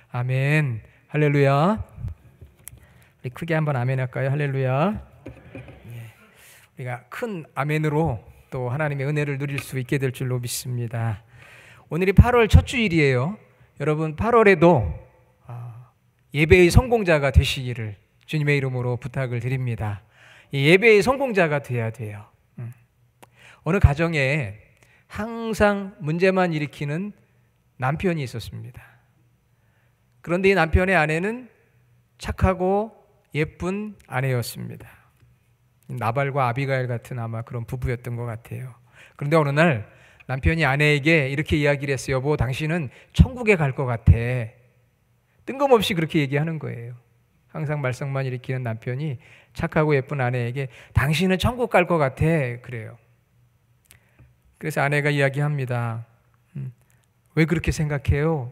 아멘. 할렐루야. 우리 크게 한번 아멘 할까요? 할렐루야. 우리가 큰 아멘으로 또 하나님의 은혜를 누릴 수 있게 될 줄로 믿습니다. 오늘이 8월 첫 주일이에요. 여러분 8월에도 예배의 성공자가 되시기를 주님의 이름으로 부탁을 드립니다. 이 예배의 성공자가 돼야 돼요. 어느 가정에 항상 문제만 일으키는 남편이 있었습니다. 그런데 이 남편의 아내는 착하고 예쁜 아내였습니다. 나발과 아비가일 같은 아마 그런 부부였던 것 같아요. 그런데 어느 날 남편이 아내에게 이렇게 이야기를 했어요. 여보, 당신은 천국에 갈 것 같아. 뜬금없이 그렇게 얘기하는 거예요. 항상 말썽만 일으키는 남편이 착하고 예쁜 아내에게 당신은 천국 갈 것 같아. 그래요. 그래서 아내가 이야기합니다. 왜 그렇게 생각해요?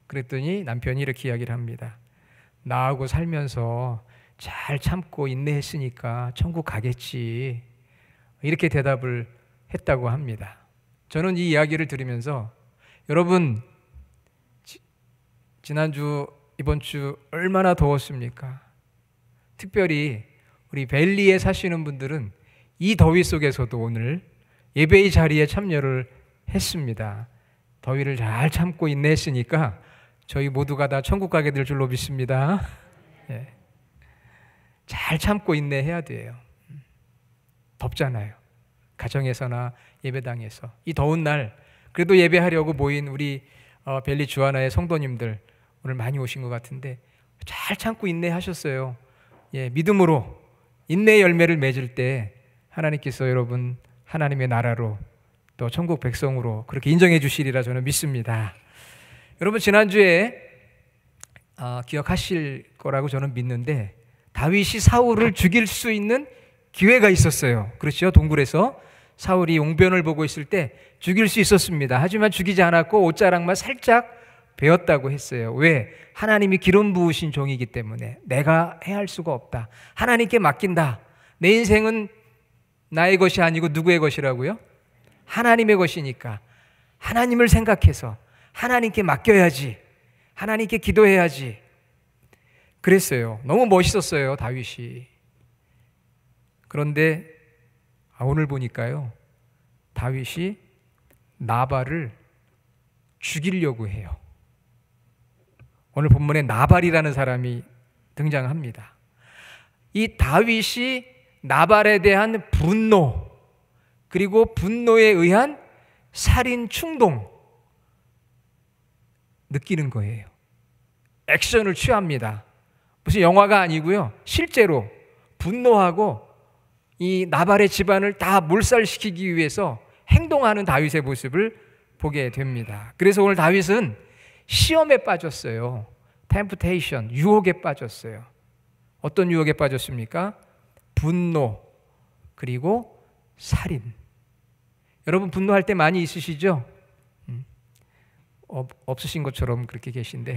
그랬더니 남편이 이렇게 이야기를 합니다. 나하고 살면서 잘 참고 인내했으니까 천국 가겠지. 이렇게 대답을 했다고 합니다. 저는 이 이야기를 들으면서 여러분 지난주 이번 주 얼마나 더웠습니까? 특별히 우리 벨리에 사시는 분들은 이 더위 속에서도 오늘 예배의 자리에 참여를 했습니다. 더위를 잘 참고 인내했으니까 저희 모두가 다 천국 가게 될 줄로 믿습니다. 예. 잘 참고 인내해야 돼요. 덥잖아요. 가정에서나 예배당에서. 이 더운 날 그래도 예배하려고 모인 우리 벨리 주하나의 성도님들 오늘 많이 오신 것 같은데 잘 참고 인내하셨어요. 예, 믿음으로 인내의 열매를 맺을 때 하나님께서 여러분 하나님의 나라로 또 천국 백성으로 그렇게 인정해 주시리라 저는 믿습니다. 여러분 지난주에 기억하실 거라고 저는 믿는데 다윗이 사울을 죽일 수 있는 기회가 있었어요. 그렇죠? 동굴에서 사울이 용변을 보고 있을 때 죽일 수 있었습니다. 하지만 죽이지 않았고 옷자락만 살짝 베었다고 했어요. 왜? 하나님이 기름 부으신 종이기 때문에 내가 해야 할 수가 없다. 하나님께 맡긴다. 내 인생은 나의 것이 아니고 누구의 것이라고요? 하나님의 것이니까 하나님을 생각해서 하나님께 맡겨야지. 하나님께 기도해야지. 그랬어요. 너무 멋있었어요, 다윗이. 그런데 오늘 보니까요, 다윗이 나발을 죽이려고 해요. 오늘 본문에 나발이라는 사람이 등장합니다. 이 다윗이 나발에 대한 분노, 그리고 분노에 의한 살인 충동 느끼는 거예요. 액션을 취합니다. 무슨 영화가 아니고요. 실제로 분노하고 이 나발의 집안을 다 몰살시키기 위해서 행동하는 다윗의 모습을 보게 됩니다. 그래서 오늘 다윗은 시험에 빠졌어요. 템프테이션, 유혹에 빠졌어요. 어떤 유혹에 빠졌습니까? 분노, 그리고 살인. 여러분 분노할 때 많이 있으시죠? 없으신 것처럼 그렇게 계신데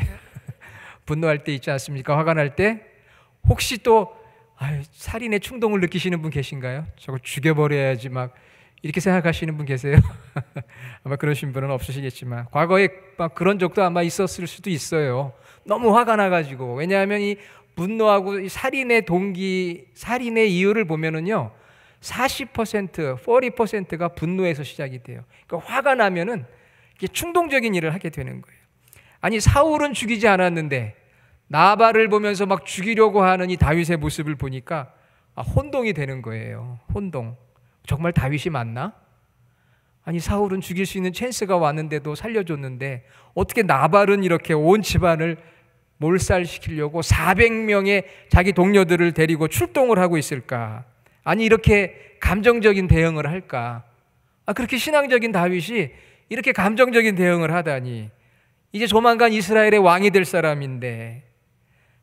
분노할 때 있지 않습니까? 화가 날 때 혹시 또 살인의 충동을 느끼시는 분 계신가요? 저거 죽여버려야지 막 이렇게 생각하시는 분 계세요? 아마 그러신 분은 없으시겠지만 과거에 막 그런 적도 아마 있었을 수도 있어요. 너무 화가 나가지고. 왜냐하면 이 분노하고 이 살인의 동기, 살인의 이유를 보면은요 40%, 40%가 분노에서 시작이 돼요. 그러니까 화가 나면은 충동적인 일을 하게 되는 거예요. 아니 사울은 죽이지 않았는데 나발을 보면서 막 죽이려고 하는 이 다윗의 모습을 보니까 혼동이 되는 거예요. 혼동. 정말 다윗이 맞나? 아니 사울은 죽일 수 있는 찬스가 왔는데도 살려줬는데 어떻게 나발은 이렇게 온 집안을 몰살시키려고 400명의 자기 동료들을 데리고 출동을 하고 있을까? 아니 이렇게 감정적인 대응을 할까? 그렇게 신앙적인 다윗이 이렇게 감정적인 대응을 하다니. 이제 조만간 이스라엘의 왕이 될 사람인데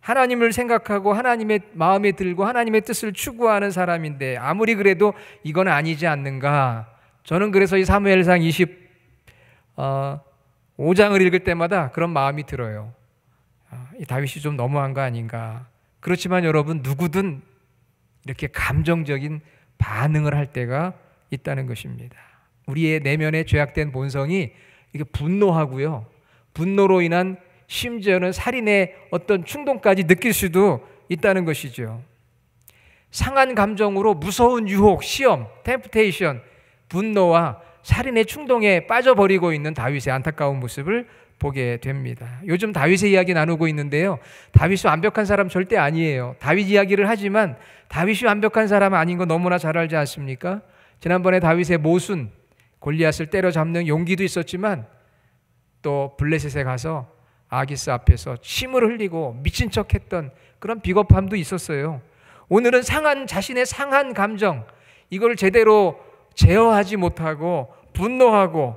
하나님을 생각하고 하나님의 마음에 들고 하나님의 뜻을 추구하는 사람인데 아무리 그래도 이건 아니지 않는가. 저는 그래서 이 사무엘상 25장을 읽을 때마다 그런 마음이 들어요. 이 다윗이 좀 너무한 거 아닌가. 그렇지만 여러분 누구든 이렇게 감정적인 반응을 할 때가 있다는 것입니다. 우리의 내면의 죄악된 본성이 이게 분노하고요. 분노로 인한 심지어는 살인의 어떤 충동까지 느낄 수도 있다는 것이죠. 상한 감정으로 무서운 유혹, 시험, 템프테이션, 분노와 살인의 충동에 빠져버리고 있는 다윗의 안타까운 모습을 보게 됩니다. 요즘 다윗의 이야기 나누고 있는데요, 다윗이 완벽한 사람 절대 아니에요. 다윗 이야기를 하지만 다윗이 완벽한 사람 아닌 거 너무나 잘 알지 않습니까? 지난번에 다윗의 모순, 골리앗을 때려잡는 용기도 있었지만 또 블레셋에 가서 아기스 앞에서 침을 흘리고 미친 척했던 그런 비겁함도 있었어요. 오늘은 자신의 상한 감정, 이걸 제대로 제어하지 못하고 분노하고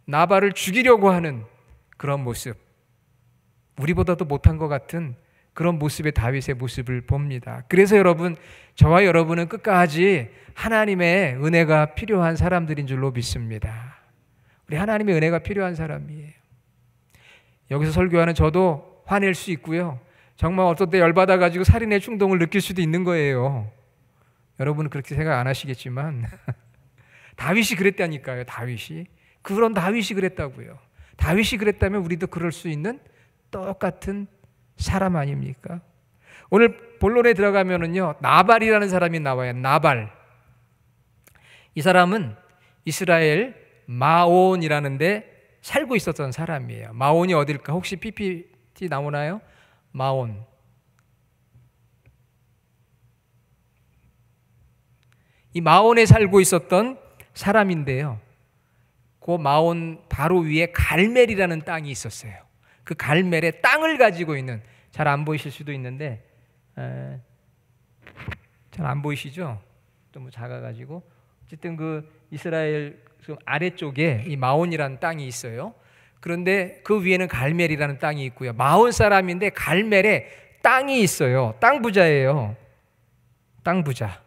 나발을 죽이려고 하는 그런 모습, 우리보다도 못한 것 같은 그런 모습의 다윗의 모습을 봅니다. 그래서 여러분, 저와 여러분은 끝까지 하나님의 은혜가 필요한 사람들인 줄로 믿습니다. 우리 하나님의 은혜가 필요한 사람이에요. 여기서 설교하는 저도 화낼 수 있고요, 정말 어떤 때 열받아가지고 살인의 충동을 느낄 수도 있는 거예요. 여러분은 그렇게 생각 안 하시겠지만 다윗이 그랬다니까요. 그런 다윗이 그랬다고요. 다윗이 그랬다면 우리도 그럴 수 있는 똑같은 사람 아닙니까? 오늘 본론에 들어가면은요, 나발이라는 사람이 나와요. 나발. 이 사람은 이스라엘 마온이라는 데 살고 있었던 사람이에요. 마온이 어딜까? 혹시 PPT 나오나요? 마온. 이 마온에 살고 있었던 사람인데요, 그 마온 바로 위에 갈멜이라는 땅이 있었어요. 그 갈멜의 땅을 가지고 있는, 잘 안 보이실 수도 있는데 잘 안 보이시죠? 좀 작아가지고 어쨌든 그 이스라엘 좀 아래쪽에 이 마온이라는 땅이 있어요. 그런데 그 위에는 갈멜이라는 땅이 있고요. 마온 사람인데 갈멜에 땅이 있어요. 땅 부자예요. 땅 부자.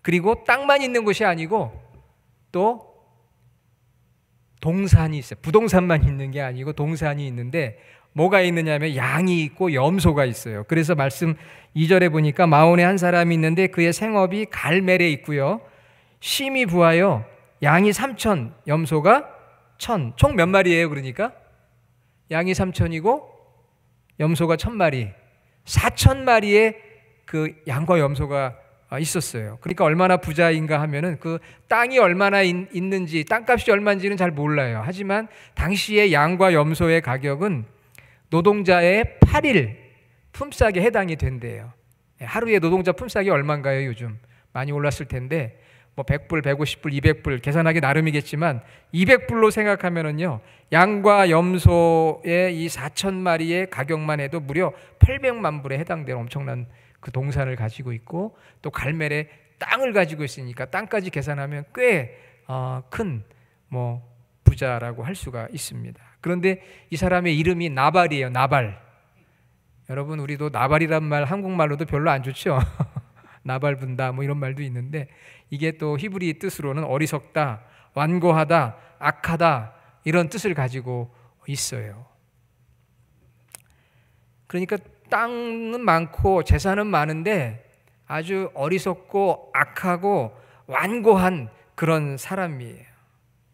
그리고 땅만 있는 것이 아니고 또 동산이 있어요. 부동산만 있는 게 아니고 동산이 있는데 뭐가 있느냐면 양이 있고 염소가 있어요. 그래서 말씀 2절에 보니까 마온에 한 사람이 있는데 그의 생업이 갈멜에 있고요, 심이 부하여 양이 3천, 염소가 1,000. 총 몇 마리예요? 그러니까 양이 3,000이고 염소가 1,000마리, 4,000마리의 그 양과 염소가 있었어요. 그러니까 얼마나 부자인가 하면은 그 땅이 얼마나 있는지, 땅값이 얼마인지는 잘 몰라요. 하지만 당시의 양과 염소의 가격은 노동자의 8일 품삯에 해당이 된대요. 하루에 노동자 품삯이 얼마인가요? 요즘 많이 올랐을 텐데 뭐 100불, 150불, 200불 계산하기 나름이겠지만 200불로 생각하면은요, 양과 염소의 이 4,000마리의 가격만 해도 무려 800만 불에 해당되는 엄청난 그 동산을 가지고 있고, 또 갈멜에 땅을 가지고 있으니까 땅까지 계산하면 꽤 큰 뭐 부자라고 할 수가 있습니다. 그런데 이 사람의 이름이 나발이에요. 나발. 여러분, 우리도 나발이란 말 한국말로도 별로 안 좋죠. 나발 분다 뭐 이런 말도 있는데, 이게 또 히브리 뜻으로는 어리석다, 완고하다, 악하다 이런 뜻을 가지고 있어요. 그러니까 땅은 많고 재산은 많은데 아주 어리석고 악하고 완고한 그런 사람이에요.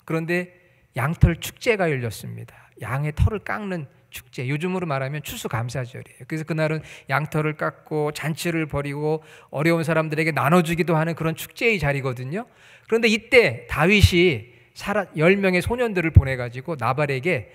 그런데 양털 축제가 열렸습니다. 양의 털을 깎는 축제, 요즘으로 말하면 추수감사절이에요. 그래서 그날은 양털을 깎고 잔치를 벌이고 어려운 사람들에게 나눠주기도 하는 그런 축제의 자리거든요. 그런데 이때 다윗이 10명의 소년들을 보내가지고 나발에게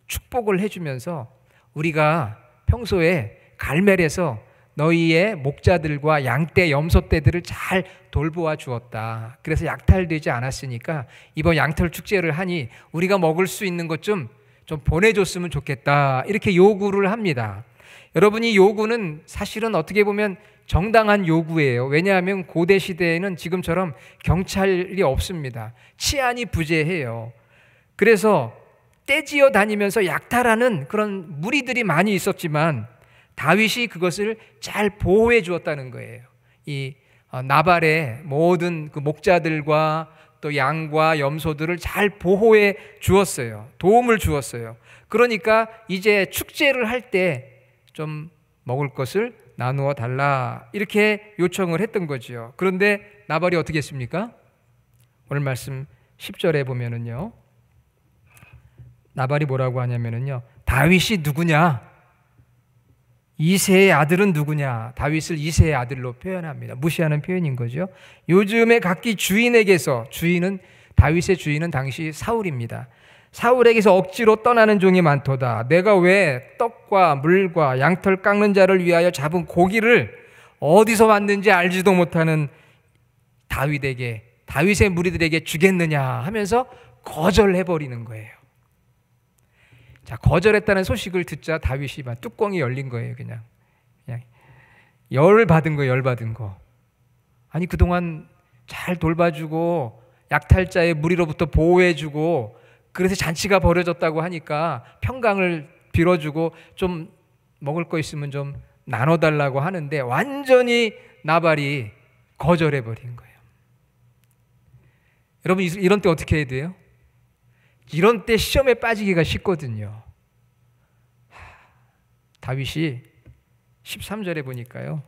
축복을 해주면서 우리가 평소에 갈멜에서 너희의 목자들과 양떼, 염소떼들을 잘 돌보아 주었다. 그래서 약탈되지 않았으니까 이번 양털 축제를 하니 우리가 먹을 수 있는 것 좀 보내줬으면 좋겠다. 이렇게 요구를 합니다. 여러분, 이 요구는 사실은 어떻게 보면 정당한 요구예요. 왜냐하면 고대 시대에는 지금처럼 경찰이 없습니다. 치안이 부재해요. 그래서 떼지어 다니면서 약탈하는 그런 무리들이 많이 있었지만 다윗이 그것을 잘 보호해 주었다는 거예요. 이 나발의 모든 그 목자들과 또 양과 염소들을 잘 보호해 주었어요. 도움을 주었어요. 그러니까 이제 축제를 할 때 좀 먹을 것을 나누어 달라 이렇게 요청을 했던 거죠. 그런데 나발이 어떻게 했습니까? 오늘 말씀 10절에 보면은요, 나발이 뭐라고 하냐면은요, 다윗이 누구냐? 이새의 아들은 누구냐? 다윗을 이새의 아들로 표현합니다. 무시하는 표현인 거죠. 요즘에 각기 주인에게서, 다윗의 주인은 당시 사울입니다. 사울에게서 억지로 떠나는 종이 많도다. 내가 왜 떡과 물과 양털 깎는 자를 위하여 잡은 고기를 어디서 왔는지 알지도 못하는 다윗의 무리들에게 주겠느냐 하면서 거절해버리는 거예요. 자, 거절했다는 소식을 듣자 다윗이 막 뚜껑이 열린 거예요. 그냥 열받은 거. 아니, 그동안 잘 돌봐주고 약탈자의 무리로부터 보호해주고 그래서 잔치가 벌어졌다고 하니까 평강을 빌어주고 좀 먹을 거 있으면 좀 나눠달라고 하는데 완전히 나발이 거절해버린 거예요. 여러분, 이런 때 어떻게 해야 돼요? 이런 때 시험에 빠지기가 쉽거든요. 다윗이 13절에 보니까요,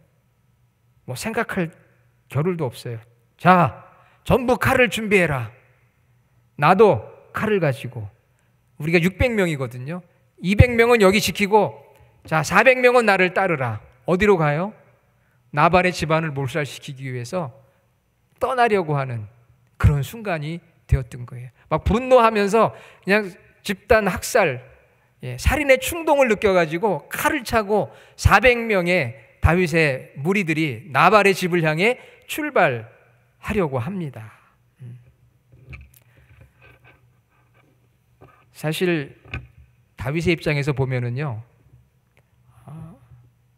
뭐 생각할 겨를도 없어요. 자, 전부 칼을 준비해라. 나도 칼을 가지고, 우리가 600명이거든요. 200명은 여기 지키고, 자, 400명은 나를 따르라. 어디로 가요? 나발의 집안을 몰살시키기 위해서 떠나려고 하는 그런 순간이 되었던 거예요. 막 분노하면서 그냥 집단 학살, 살인의 충동을 느껴가지고 칼을 차고 400명의 다윗의 무리들이 나발의 집을 향해 출발하려고 합니다. 사실 다윗의 입장에서 보면은요,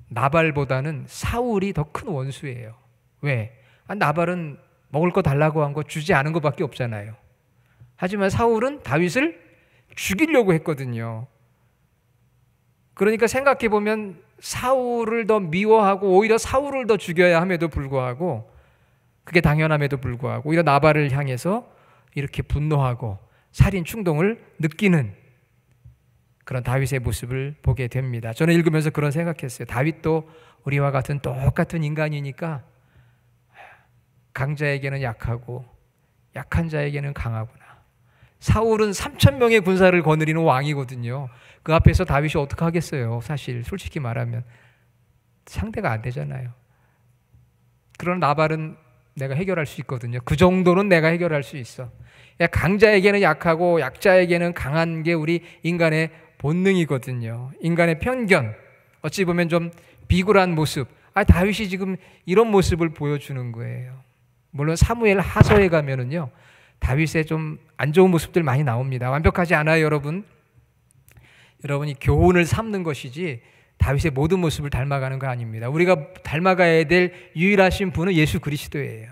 나발보다는 사울이 더 큰 원수예요. 왜? 나발은 먹을 거 달라고 한 거 주지 않은 것밖에 없잖아요. 하지만 사울은 다윗을 죽이려고 했거든요. 그러니까 생각해보면 사울을 더 미워하고 오히려 사울을 더 죽여야 함에도 불구하고, 그게 당연함에도 불구하고 오히려 나발을 향해서 이렇게 분노하고 살인 충동을 느끼는 그런 다윗의 모습을 보게 됩니다. 저는 읽으면서 그런 생각했어요. 다윗도 우리와 같은 똑같은 인간이니까 강자에게는 약하고 약한 자에게는 강하구나. 사울은 3,000명의 군사를 거느리는 왕이거든요. 그 앞에서 다윗이 어떻게 하겠어요? 사실 솔직히 말하면 상대가 안 되잖아요. 그러나 나발은 내가 해결할 수 있거든요. 그 정도는 내가 해결할 수 있어. 강자에게는 약하고 약자에게는 강한 게 우리 인간의 본능이거든요. 인간의 편견, 어찌 보면 좀 비굴한 모습. 다윗이 지금 이런 모습을 보여주는 거예요. 물론 사무엘 하서에 가면은요, 다윗의 좀 안 좋은 모습들 많이 나옵니다. 완벽하지 않아요, 여러분. 여러분이 교훈을 삼는 것이지 다윗의 모든 모습을 닮아가는 거 아닙니다. 우리가 닮아가야 될 유일하신 분은 예수 그리스도예요.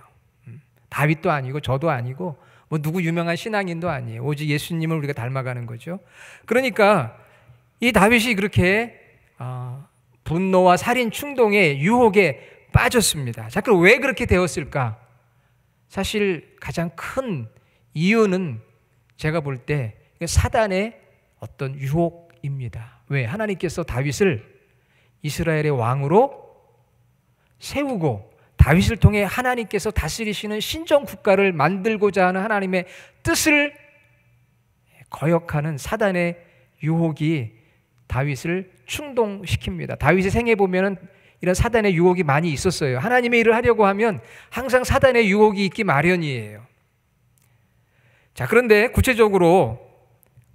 다윗도 아니고 저도 아니고 뭐 누구 유명한 신앙인도 아니에요. 오직 예수님을 우리가 닮아가는 거죠. 그러니까 이 다윗이 그렇게 분노와 살인 충동의 유혹에 빠졌습니다. 자, 그럼 왜 그렇게 되었을까? 사실 가장 큰 이유는 제가 볼 때 사단의 어떤 유혹입니다. 왜? 하나님께서 다윗을 이스라엘의 왕으로 세우고 다윗을 통해 하나님께서 다스리시는 신정 국가를 만들고자 하는 하나님의 뜻을 거역하는 사단의 유혹이 다윗을 충동시킵니다. 다윗의 생애 보면은 이런 사단의 유혹이 많이 있었어요. 하나님의 일을 하려고 하면 항상 사단의 유혹이 있기 마련이에요. 자, 그런데 구체적으로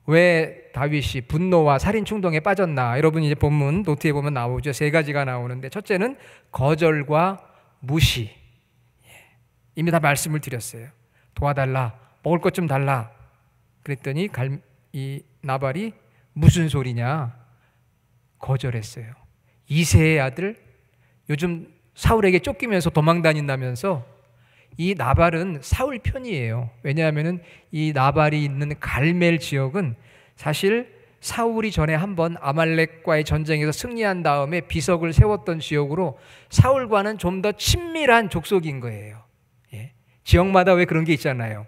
왜 다윗이 분노와 살인 충동에 빠졌나? 여러분 이제 본문 노트에 보면 나오죠. 3가지가 나오는데, 첫째는 거절과 무시. 이미 다 말씀을 드렸어요. 도와달라, 먹을 것 좀 달라. 그랬더니 이 나발이 무슨 소리냐? 거절했어요. 이새의 아들, 요즘 사울에게 쫓기면서 도망 다닌다면서. 이 나발은 사울 편이에요. 왜냐하면 이 나발이 있는 갈멜 지역은 사실 사울이 전에 한번 아말렉과의 전쟁에서 승리한 다음에 비석을 세웠던 지역으로 사울과는 좀 더 친밀한 족속인 거예요. 지역마다 왜 그런 게 있잖아요.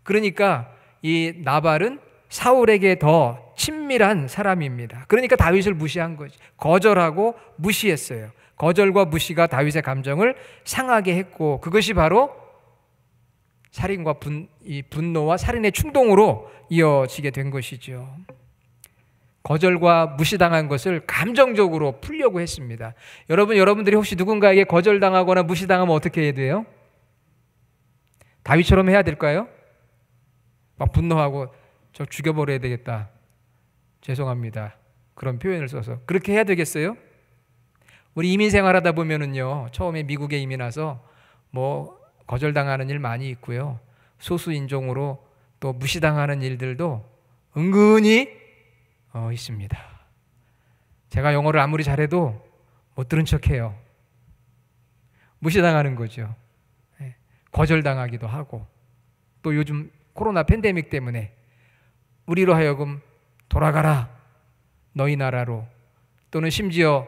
그러니까 이 나발은 사울에게 더 친밀한 사람입니다. 그러니까 다윗을 무시한 거지. 거절하고 무시했어요. 거절과 무시가 다윗의 감정을 상하게 했고, 그것이 바로 살인과 분노와 살인의 충동으로 이어지게 된 것이죠. 거절과 무시당한 것을 감정적으로 풀려고 했습니다. 여러분들이 혹시 누군가에게 거절당하거나 무시당하면 어떻게 해야 돼요? 다윗처럼 해야 될까요? 막 분노하고 저 죽여버려야 되겠다. 죄송합니다. 그런 표현을 써서. 그렇게 해야 되겠어요? 우리 이민 생활하다 보면은요, 처음에 미국에 이민 와서 뭐 거절당하는 일 많이 있고요. 소수 인종으로 또 무시당하는 일들도 은근히 있습니다. 제가 영어를 아무리 잘해도 못 들은 척해요. 무시당하는 거죠. 거절당하기도 하고, 또 요즘 코로나 팬데믹 때문에 우리로 하여금 돌아가라 너희 나라로, 또는 심지어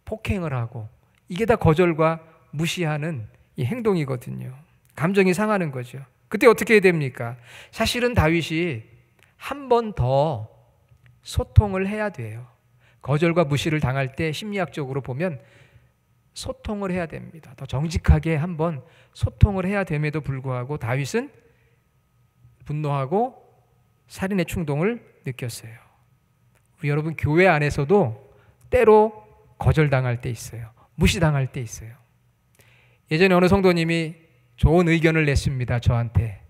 폭행을 하고, 이게 다 거절과 무시하는 이 행동이거든요. 감정이 상하는 거죠. 그때 어떻게 해야 됩니까? 사실은 다윗이 한 번 더 소통을 해야 돼요. 거절과 무시를 당할 때 심리학적으로 보면 소통을 해야 됩니다. 더 정직하게 한번 소통을 해야 됨에도 불구하고 다윗은 분노하고 살인의 충동을 느꼈어요. 우리 여러분, 교회 안에서도 때로 거절당할 때 있어요. 무시당할 때 있어요. 예전에 어느 성도님이 좋은 의견을 냈습니다, 저한테.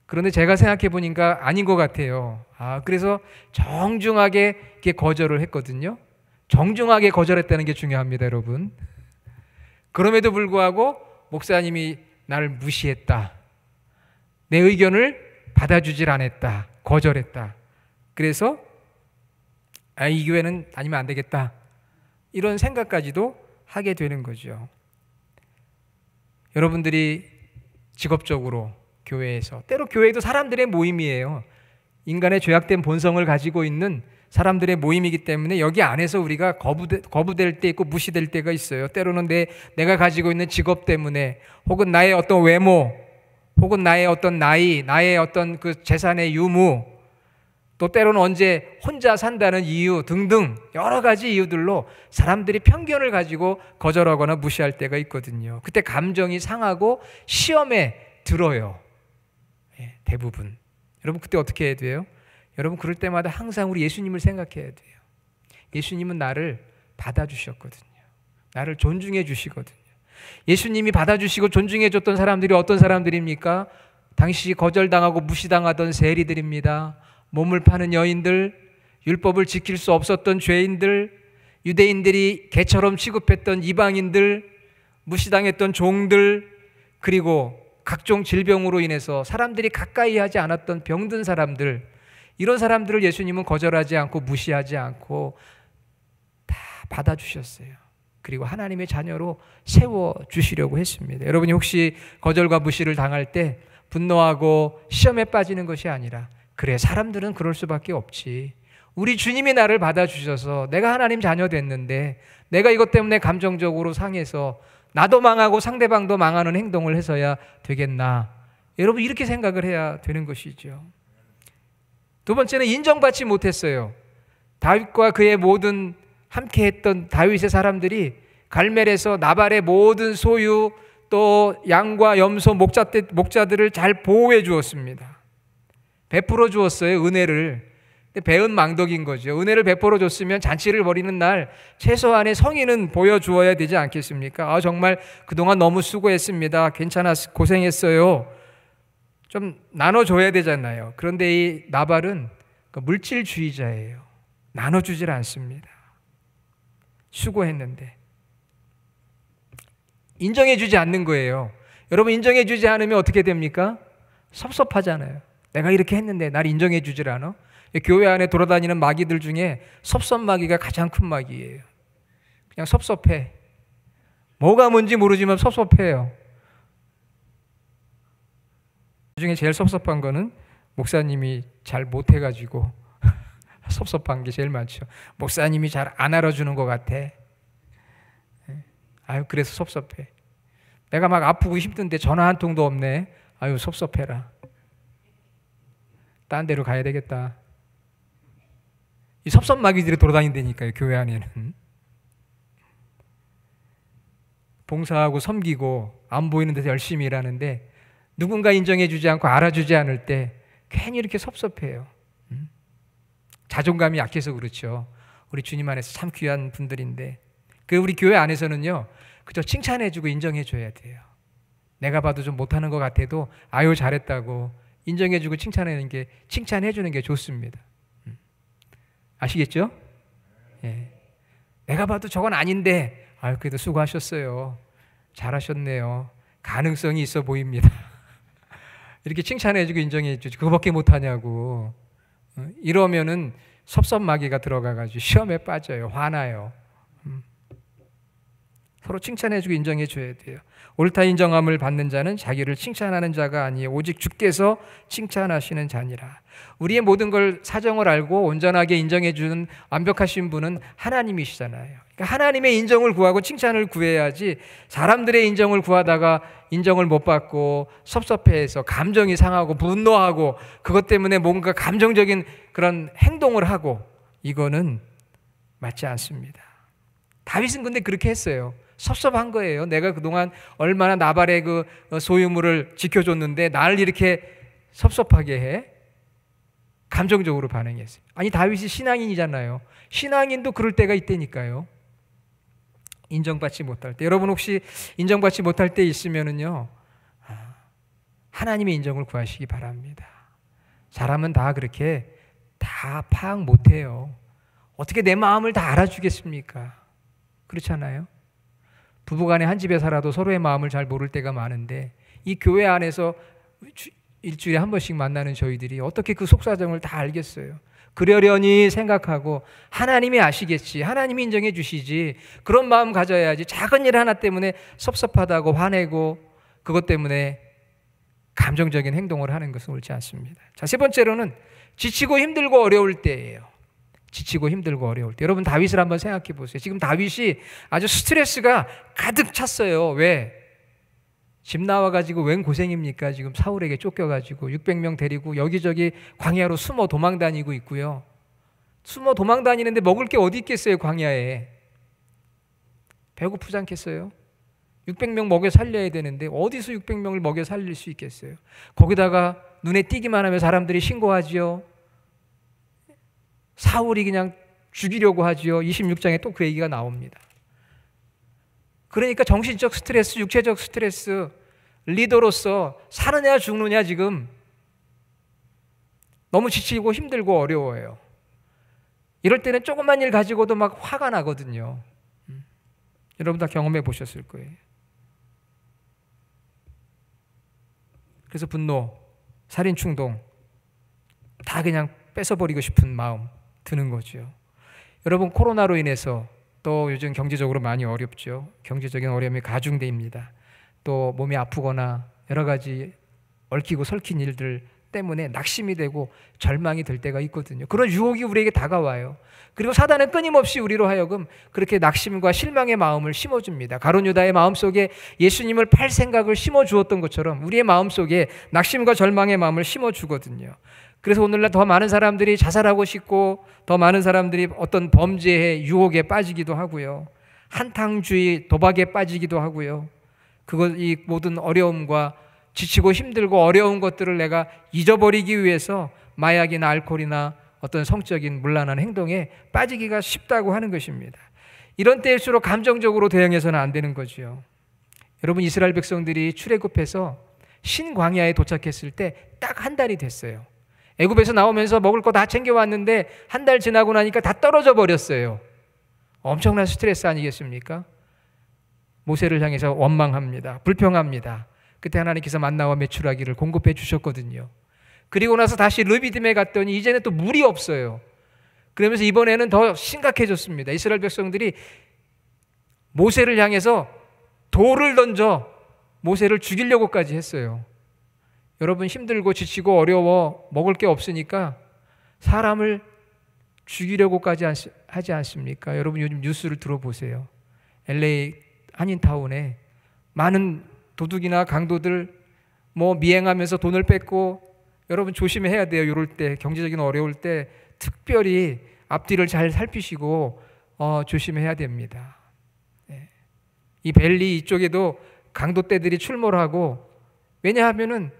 그런데 제가 생각해 보니까 아닌 것 같아요. 그래서 정중하게 이렇게 거절을 했거든요. 정중하게 거절했다는 게 중요합니다, 여러분. 그럼에도 불구하고 목사님이 나를 무시했다. 내 의견을 받아주질 않았다. 거절했다. 그래서 이 교회는 다니면 안 되겠다. 이런 생각까지도 하게 되는 거죠. 여러분들이 직업적으로 교회에서, 때로 교회도 사람들의 모임이에요. 인간의 죄악된 본성을 가지고 있는 사람들의 모임이기 때문에 여기 안에서 우리가 거부될 때 있고 무시될 때가 있어요. 때로는 내가 가지고 있는 직업 때문에, 혹은 나의 어떤 외모, 혹은 나의 어떤 나이, 나의 어떤 그 재산의 유무, 또 때로는 언제 혼자 산다는 이유 등등 여러 가지 이유들로 사람들이 편견을 가지고 거절하거나 무시할 때가 있거든요. 그때 감정이 상하고 시험에 들어요. 대부분. 여러분, 그때 어떻게 해야 돼요? 여러분, 그럴 때마다 항상 우리 예수님을 생각해야 돼요. 예수님은 나를 받아주셨거든요. 나를 존중해 주시거든요. 예수님이 받아주시고 존중해 줬던 사람들이 어떤 사람들입니까? 당시 거절당하고 무시당하던 세리들입니다. 몸을 파는 여인들, 율법을 지킬 수 없었던 죄인들, 유대인들이 개처럼 취급했던 이방인들, 무시당했던 종들, 그리고 각종 질병으로 인해서 사람들이 가까이 하지 않았던 병든 사람들, 이런 사람들을 예수님은 거절하지 않고 무시하지 않고 다 받아주셨어요. 그리고 하나님의 자녀로 세워주시려고 했습니다. 여러분이 혹시 거절과 무시를 당할 때 분노하고 시험에 빠지는 것이 아니라, 그래, 사람들은 그럴 수밖에 없지. 우리 주님이 나를 받아주셔서 내가 하나님 자녀 됐는데 내가 이것 때문에 감정적으로 상해서 나도 망하고 상대방도 망하는 행동을 해서야 되겠나. 여러분, 이렇게 생각을 해야 되는 것이죠. 두 번째는 인정받지 못했어요. 다윗과 그의 모든 함께했던 다윗의 사람들이 갈멜에서 나발의 모든 소유, 또 양과 염소, 목자들을 잘 보호해 주었습니다. 베풀어 주었어요, 은혜를. 배은 망덕인 거죠. 은혜를 베풀어 줬으면 잔치를 벌이는 날 최소한의 성의는 보여주어야 되지 않겠습니까? 정말 그동안 너무 수고했습니다. 고생했어요. 좀 나눠줘야 되잖아요. 그런데 이 나발은 물질주의자예요. 나눠주질 않습니다. 수고했는데 인정해주지 않는 거예요. 여러분, 인정해주지 않으면 어떻게 됩니까? 섭섭하잖아요. 내가 이렇게 했는데 날 인정해주질 않아? 교회 안에 돌아다니는 마귀들 중에 섭섭마귀가 가장 큰 마귀예요. 그냥 섭섭해. 뭐가 뭔지 모르지만 섭섭해요. 그 중에 제일 섭섭한 거는 목사님이 잘 못해가지고 섭섭한 게 제일 많죠. 목사님이 잘 안 알아주는 것 같아. 그래서 섭섭해. 내가 막 아프고 힘든데 전화 한 통도 없네. 섭섭해라. 딴 데로 가야 되겠다. 이 섭섭마귀들이 돌아다닌다니까요, 교회 안에는. 봉사하고 섬기고 안 보이는 데서 열심히 일하는데 누군가 인정해주지 않고 알아주지 않을 때 괜히 이렇게 섭섭해요. 자존감이 약해서 그렇죠. 우리 주님 안에서 참 귀한 분들인데 우리 교회 안에서는요, 그저 칭찬해주고 인정해줘야 돼요. 내가 봐도 좀 못하는 것 같아도 아유 잘했다고 인정해주고 칭찬해주는 게 좋습니다. 아시겠죠? 예. 내가 봐도 저건 아닌데 아유 그래도 수고하셨어요. 잘하셨네요. 가능성이 있어 보입니다. 이렇게 칭찬해주고 인정해주지 그거밖에 못하냐고. 이러면은 섭섭마귀가 들어가가지고 시험에 빠져요. 화나요. 서로 칭찬해주고 인정해줘야 돼요. 옳다 인정함을 받는 자는 자기를 칭찬하는 자가 아니요 오직 주께서 칭찬하시는 자니라. 우리의 모든 걸 사정을 알고 온전하게 인정해주는 완벽하신 분은 하나님이시잖아요. 그러니까 하나님의 인정을 구하고 칭찬을 구해야지 사람들의 인정을 구하다가 인정을 못 받고 섭섭해해서 감정이 상하고 분노하고 그것 때문에 뭔가 감정적인 그런 행동을 하고 이거는 맞지 않습니다. 다윗은 근데 그렇게 했어요. 섭섭한 거예요. 내가 그동안 얼마나 나발의 그 소유물을 지켜줬는데 나를 이렇게 섭섭하게 해? 감정적으로 반응했어요. 아니 다윗이 신앙인이잖아요. 신앙인도 그럴 때가 있다니까요. 인정받지 못할 때. 여러분 혹시 인정받지 못할 때 있으면은요, 하나님의 인정을 구하시기 바랍니다. 사람은 다 그렇게 다 파악 못해요. 어떻게 내 마음을 다 알아주겠습니까? 그렇잖아요. 부부간에 한 집에 살아도 서로의 마음을 잘 모를 때가 많은데 이 교회 안에서 일주일에 한 번씩 만나는 저희들이 어떻게 그 속사정을 다 알겠어요. 그러려니 생각하고 하나님이 아시겠지, 하나님이 인정해 주시지, 그런 마음 가져야지. 작은 일 하나 때문에 섭섭하다고 화내고 그것 때문에 감정적인 행동을 하는 것은 옳지 않습니다. 자, 세 번째로는 지치고 힘들고 어려울 때예요. 지치고 힘들고 어려울 때. 여러분 다윗을 한번 생각해 보세요. 지금 다윗이 아주 스트레스가 가득 찼어요. 왜? 집 나와가지고 웬 고생입니까? 지금 사울에게 쫓겨가지고 600명 데리고 여기저기 광야로 숨어 도망 다니고 있고요. 숨어 도망 다니는데 먹을 게 어디 있겠어요? 광야에. 배고프지 않겠어요? 600명 먹여 살려야 되는데 어디서 600명을 먹여 살릴 수 있겠어요? 거기다가 눈에 띄기만 하면 사람들이 신고하지요. 사울이 그냥 죽이려고 하지요. 26장에 또 그 얘기가 나옵니다. 그러니까 정신적 스트레스, 육체적 스트레스, 리더로서 사느냐 죽느냐 지금 너무 지치고 힘들고 어려워요. 이럴 때는 조그만 일 가지고도 막 화가 나거든요. 여러분 다 경험해 보셨을 거예요. 그래서 분노, 살인 충동 다 그냥 뺏어버리고 싶은 마음 드는 거죠. 여러분 코로나로 인해서 또 요즘 경제적으로 많이 어렵죠. 경제적인 어려움이 가중됩니다. 또 몸이 아프거나 여러 가지 얽히고 설킨 일들 때문에 낙심이 되고 절망이 될 때가 있거든요. 그런 유혹이 우리에게 다가와요. 그리고 사단은 끊임없이 우리로 하여금 그렇게 낙심과 실망의 마음을 심어줍니다. 가룟 유다의 마음속에 예수님을 팔 생각을 심어주었던 것처럼 우리의 마음속에 낙심과 절망의 마음을 심어주거든요. 그래서 오늘날 더 많은 사람들이 자살하고 싶고 더 많은 사람들이 어떤 범죄의 유혹에 빠지기도 하고요. 한탕주의, 도박에 빠지기도 하고요. 이 모든 어려움과 지치고 힘들고 어려운 것들을 내가 잊어버리기 위해서 마약이나 알코올이나 어떤 성적인 문란한 행동에 빠지기가 쉽다고 하는 것입니다. 이런 때일수록 감정적으로 대응해서는 안 되는 거죠. 여러분 이스라엘 백성들이 출애굽해서 신광야에 도착했을 때 딱 한 달이 됐어요. 애굽에서 나오면서 먹을 거 다 챙겨왔는데 한 달 지나고 나니까 다 떨어져 버렸어요. 엄청난 스트레스 아니겠습니까? 모세를 향해서 원망합니다. 불평합니다. 그때 하나님께서 만나와 메추라기를 공급해 주셨거든요. 그리고 나서 다시 르비딤에 갔더니 이제는 또 물이 없어요. 그러면서 이번에는 더 심각해졌습니다. 이스라엘 백성들이 모세를 향해서 돌을 던져 모세를 죽이려고까지 했어요. 여러분 힘들고 지치고 어려워 먹을 게 없으니까 사람을 죽이려고까지 하지 않습니까? 여러분 요즘 뉴스를 들어보세요. LA 한인타운에 많은 도둑이나 강도들 미행하면서 돈을 뺏고 여러분 조심해야 돼요. 이럴 때 경제적인 어려울 때 특별히 앞뒤를 잘 살피시고 조심해야 됩니다. 이 벨리 이쪽에도 강도떼들이 출몰을 하고 왜냐하면은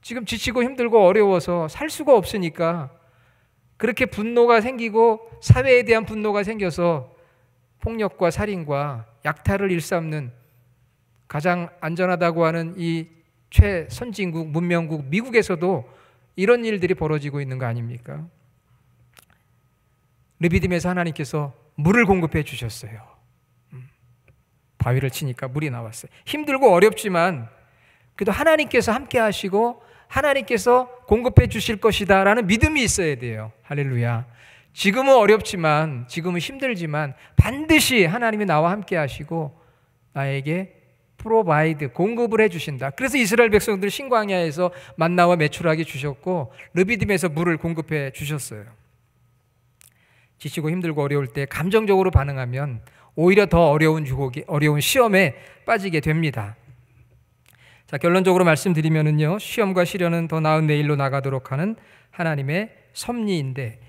지금 지치고 힘들고 어려워서 살 수가 없으니까 그렇게 분노가 생기고 사회에 대한 분노가 생겨서 폭력과 살인과 약탈을 일삼는 가장 안전하다고 하는 이 최선진국 문명국 미국에서도 이런 일들이 벌어지고 있는 거 아닙니까? 르비딤에서 하나님께서 물을 공급해 주셨어요. 바위를 치니까 물이 나왔어요. 힘들고 어렵지만 그래도 하나님께서 함께 하시고 하나님께서 공급해 주실 것이다 라는 믿음이 있어야 돼요. 할렐루야. 지금은 어렵지만, 지금은 힘들지만 반드시 하나님이 나와 함께 하시고 나에게 프로바이드, 공급을 해 주신다. 그래서 이스라엘 백성들 신광야에서 만나와 메추라기 주셨고 르비딤에서 물을 공급해 주셨어요. 지치고 힘들고 어려울 때 감정적으로 반응하면 오히려 더 어려운 시험에 빠지게 됩니다. 자, 결론적으로 말씀드리면은요, 시험과 시련은 더 나은 내일로 나가도록 하는 하나님의 섭리인데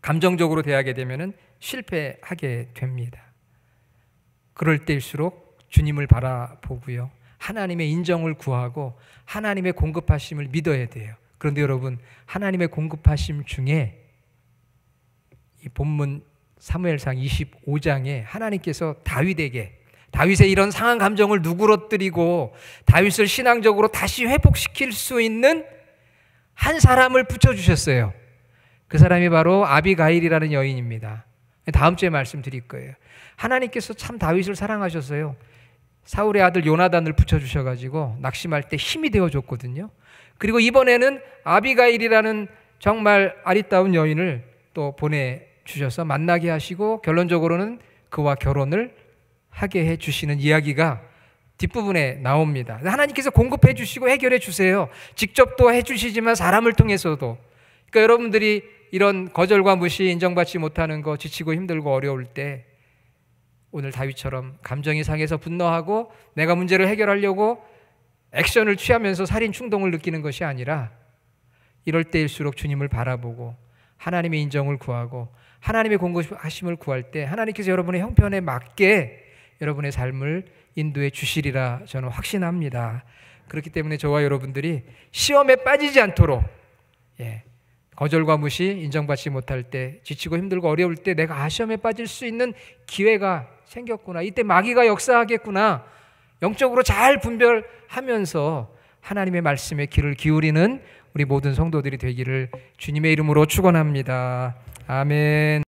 감정적으로 대하게 되면은 실패하게 됩니다. 그럴 때일수록 주님을 바라보고요, 하나님의 인정을 구하고 하나님의 공급하심을 믿어야 돼요. 그런데 여러분, 하나님의 공급하심 중에 이 본문 사무엘상 25장에 하나님께서 다윗의 이런 상한 감정을 누그러뜨리고 다윗을 신앙적으로 다시 회복시킬 수 있는 한 사람을 붙여주셨어요. 그 사람이 바로 아비가일이라는 여인입니다. 다음 주에 말씀드릴 거예요. 하나님께서 참 다윗을 사랑하셨어요. 사울의 아들 요나단을 붙여주셔가지고 낙심할 때 힘이 되어줬거든요. 그리고 이번에는 아비가일이라는 정말 아리따운 여인을 또 보내주셔서 만나게 하시고 결론적으로는 그와 결혼을 하게 해주시는 이야기가 뒷부분에 나옵니다. 하나님께서 공급해 주시고 해결해 주세요. 직접도 해주시지만 사람을 통해서도. 그러니까 여러분들이 이런 거절과 무시, 인정받지 못하는 거, 지치고 힘들고 어려울 때 오늘 다윗처럼 감정이 상해서 분노하고 내가 문제를 해결하려고 액션을 취하면서 살인 충동을 느끼는 것이 아니라 이럴 때일수록 주님을 바라보고 하나님의 인정을 구하고 하나님의 공급하심을 구할 때 하나님께서 여러분의 형편에 맞게 여러분의 삶을 인도해 주시리라 저는 확신합니다. 그렇기 때문에 저와 여러분들이 시험에 빠지지 않도록, 거절과 무시, 인정받지 못할 때, 지치고 힘들고 어려울 때 내가 시험에 빠질 수 있는 기회가 생겼구나, 이때 마귀가 역사하겠구나, 영적으로 잘 분별하면서 하나님의 말씀에 귀를 기울이는 우리 모든 성도들이 되기를 주님의 이름으로 축원합니다. 아멘.